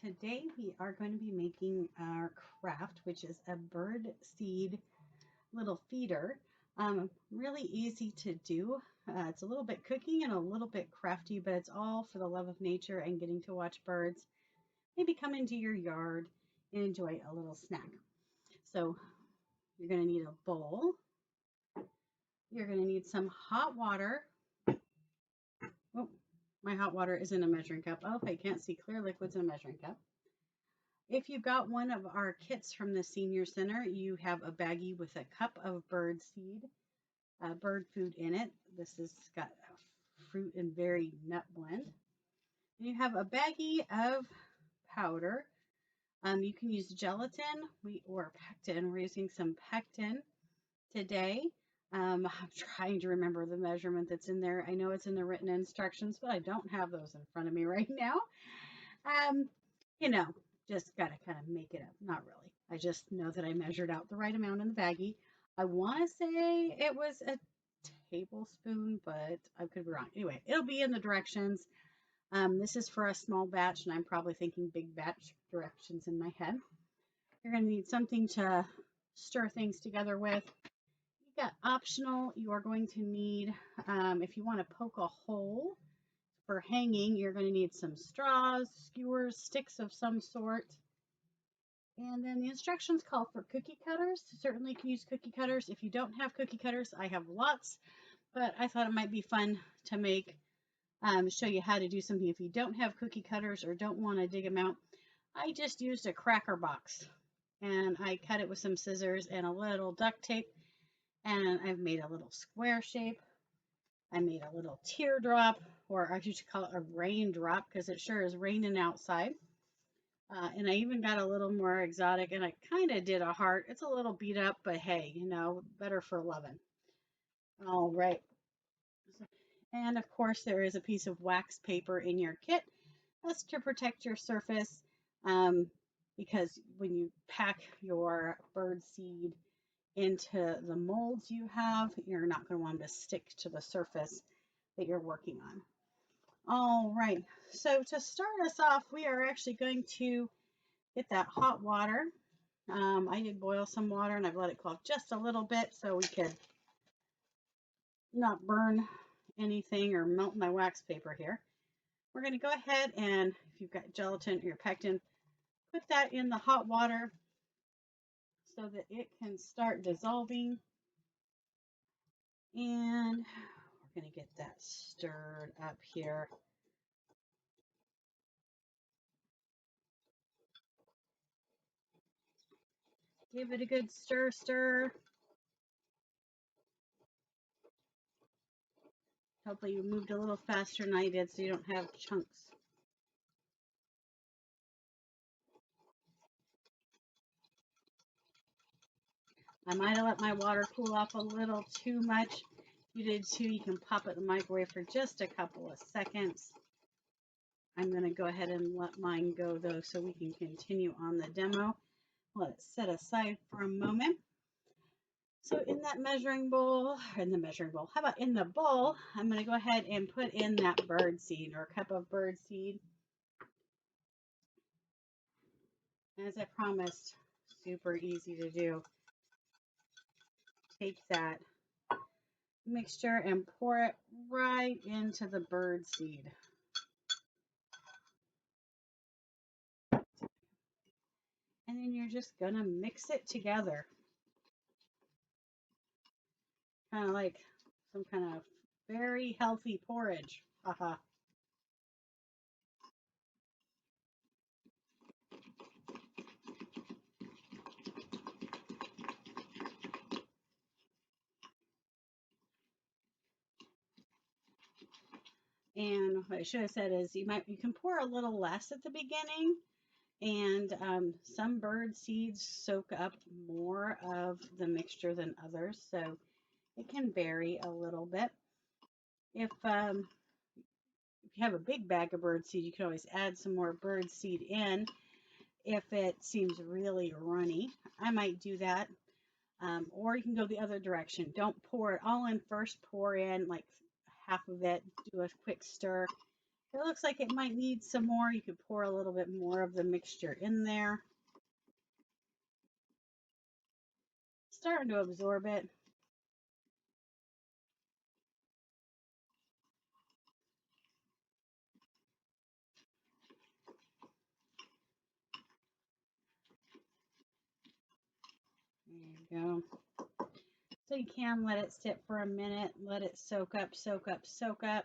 Today we are going to be making our craft, which is a bird seed little feeder. Really easy to do. It's a little bit cooking and a little bit crafty, but it's all for the love of nature and getting to watch birds. Maybe come into your yard and enjoy a little snack. So you're going to need a bowl. You're going to need some hot water. Oh, my hot water is in a measuring cup. Oh, I can't see clear liquids in a measuring cup. If you got one of our kits from the Senior Center, you have a baggie with a cup of bird seed, bird food in it. This has got a fruit and berry nut blend. And you have a baggie of powder. You can use gelatin or pectin. We're using some pectin today. I'm trying to remember the measurement that's in there. I know it's in the written instructions, but I don't have those in front of me right now. Um, you know, just got to kind of make it up. Not really. I just know that I measured out the right amount in the baggie. I want to say it was a tablespoon, but I could be wrong. Anyway, it'll be in the directions. This is for a small batch, and I'm probably thinking big batch directions in my head. You're going to need something to stir things together with. You got optional. You are going to need, if you want to poke a hole for hanging, you're going to need some straws, skewers, sticks of some sort. And then the instructions call for cookie cutters. Certainly can use cookie cutters. If you don't have cookie cutters, I have lots, but I thought it might be fun to make, show you how to do something. If you don't have cookie cutters or don't want to dig them out, I just used a cracker box and I cut it with some scissors and a little duct tape, and I've made a little square shape. I made a little teardrop, or I used to call it a raindrop because it sure is raining outside. And I even got a little more exotic, and I kind of did a heart. It's a little beat up, but hey, better for loving. All right. And of course, there is a piece of wax paper in your kit. That's to protect your surface, because when you pack your bird seed into the molds you have, you're not going to want them to stick to the surface that you're working on. All right, so to start us off, we are actually going to get that hot water. I did boil some water and I've let it cool off just a little bit so we could not burn anything or melt my wax paper here. We're going to go ahead and, if you've got gelatin or your pectin, put that in the hot water so that it can start dissolving. And we're going to get that stirred up here. Give it a good stir. Hopefully you moved a little faster than I did so you don't have chunks. I might have let my water cool off a little too much. If you did too, you can pop it in the microwave for just a couple of seconds. I'm going to go ahead and let mine go though so we can continue on the demo. Let it set aside for a moment. So in that measuring bowl, how about in the bowl, I'm going to go ahead and put in that bird seed or cup of bird seed. As I promised, super easy to do. Take that mixture and pour it right into the bird seed. And then you're just going to mix it together. Kind of like some kind of very healthy porridge. Haha. And what I should have said is you can pour a little less at the beginning, and some bird seeds soak up more of the mixture than others, so it can vary a little bit. If you have a big bag of bird seed, you can always add some more bird seed in if it seems really runny. I might do that. Or you can go the other direction. Don't pour it all in first. Pour in like half of it. Do a quick stir. It looks like it might need some more. You could pour a little bit more of the mixture in there. Starting to absorb it. There you go. So you can let it sit for a minute, let it soak up, soak up, soak up.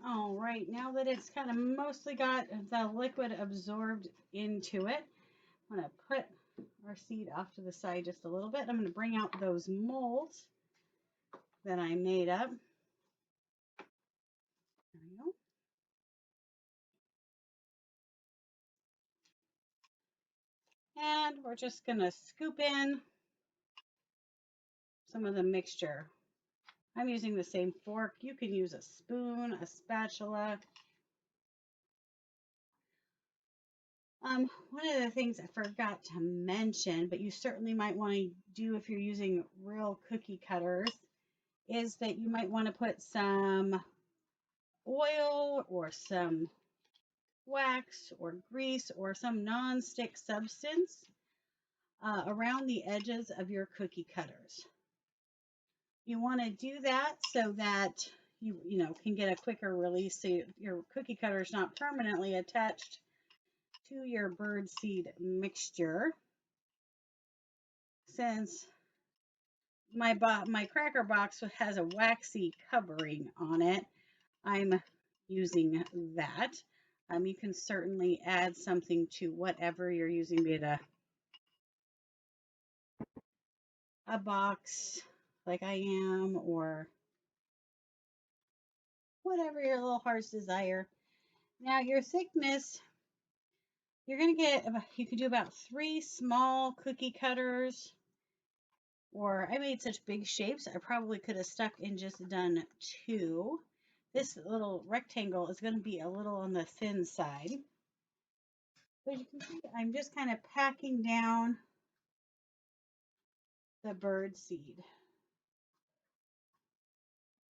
All right, now that it's kind of mostly got the liquid absorbed into it, I'm going to put our seed off to the side just a little bit. I'm going to bring out those molds that I made up. There we go. And we're just going to scoop in some of the mixture. I'm using the same fork. You can use a spoon, a spatula. One of the things I forgot to mention, but you certainly might want to do if you're using real cookie cutters, is that you might want to put some oil or some wax or grease or some non-stick substance around the edges of your cookie cutters. You want to do that so that you can get a quicker release, so your cookie cutter is not permanently attached to your birdseed mixture. Since my cracker box has a waxy covering on it, I'm using that. You can certainly add something to whatever you're using, be it a box like I am, or whatever your little heart's desire. Now your thickness, you're going to get, you can do about 3 small cookie cutters, or I made such big shapes, I probably could have stuck and just done 2. This little rectangle is going to be a little on the thin side. But you can see I'm just kind of packing down the bird seed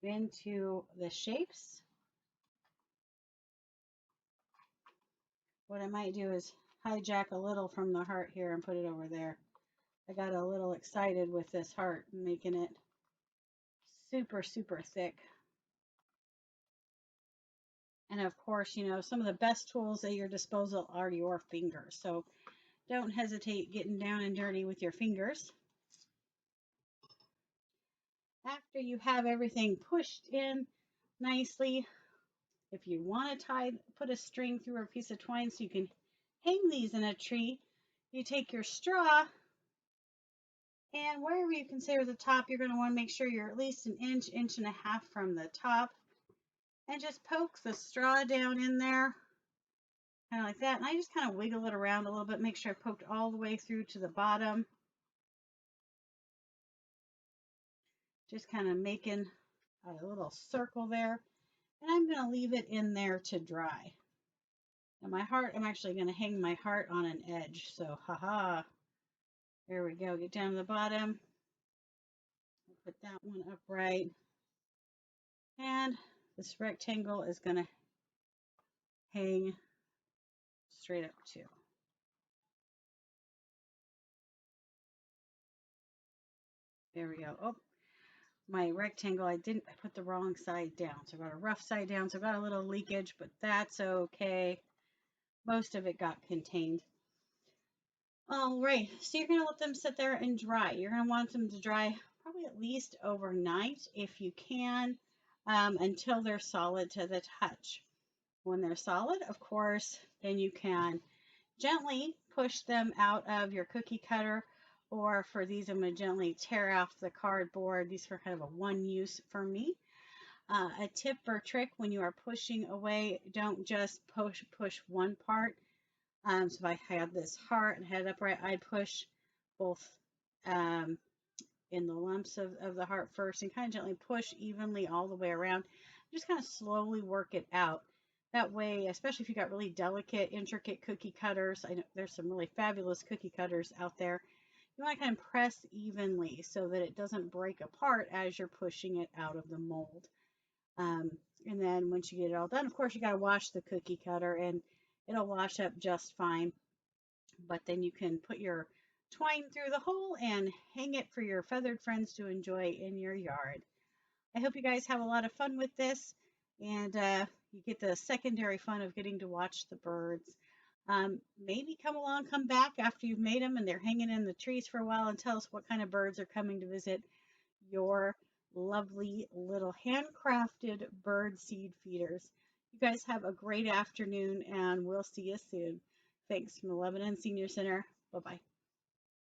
into the shapes. What I might do is hijack a little from the heart here and put it over there. I got a little excited with this heart, making it super, super thick. And of course, some of the best tools at your disposal are your fingers. So don't hesitate getting down and dirty with your fingers. After you have everything pushed in nicely, if you want to put a string through a piece of twine so you can hang these in a tree, you take your straw, and wherever you consider the top, you're going to want to make sure you're at least an inch, inch and a half from the top, and just poke the straw down in there, kind of like that. And I just kind of wiggle it around a little bit, make sure I poked all the way through to the bottom. Just kind of making a little circle there. And I'm going to leave it in there to dry. And my heart, I'm actually going to hang my heart on an edge. So, haha. There we go. Get down to the bottom. Put that one upright. And this rectangle is going to hang straight up too. There we go. Oh, my rectangle, I put the wrong side down. So I got a rough side down. So I got a little leakage, but that's okay. Most of it got contained. All right, so you're going to let them sit there and dry. You're going to want them to dry probably at least overnight if you can, until they're solid to the touch. When they're solid, of course, then you can gently push them out of your cookie cutter, or for these, I'm going to gently tear off the cardboard. These are kind of a one use for me. A tip or trick when you are pushing away, don't just push one part. So if I had this heart and had it upright, I'd push both in the lumps of the heart first and kind of gently push evenly all the way around. Just kind of slowly work it out. That way, especially if you got really delicate, intricate cookie cutters, I know there's some really fabulous cookie cutters out there. You want to kind of press evenly so that it doesn't break apart as you're pushing it out of the mold. Um, and then once you get it all done, of course, you got to wash the cookie cutter and it'll wash up just fine. But then you can put your twine through the hole and hang it for your feathered friends to enjoy in your yard. I hope you guys have a lot of fun with this and you get the secondary fun of getting to watch the birds. Maybe come along, come back after you've made them and they're hanging in the trees for a while and tell us what kind of birds are coming to visit your lovely little handcrafted bird seed feeders. You guys have a great afternoon and we'll see you soon. Thanks from the Lebanon Senior Center. Bye bye.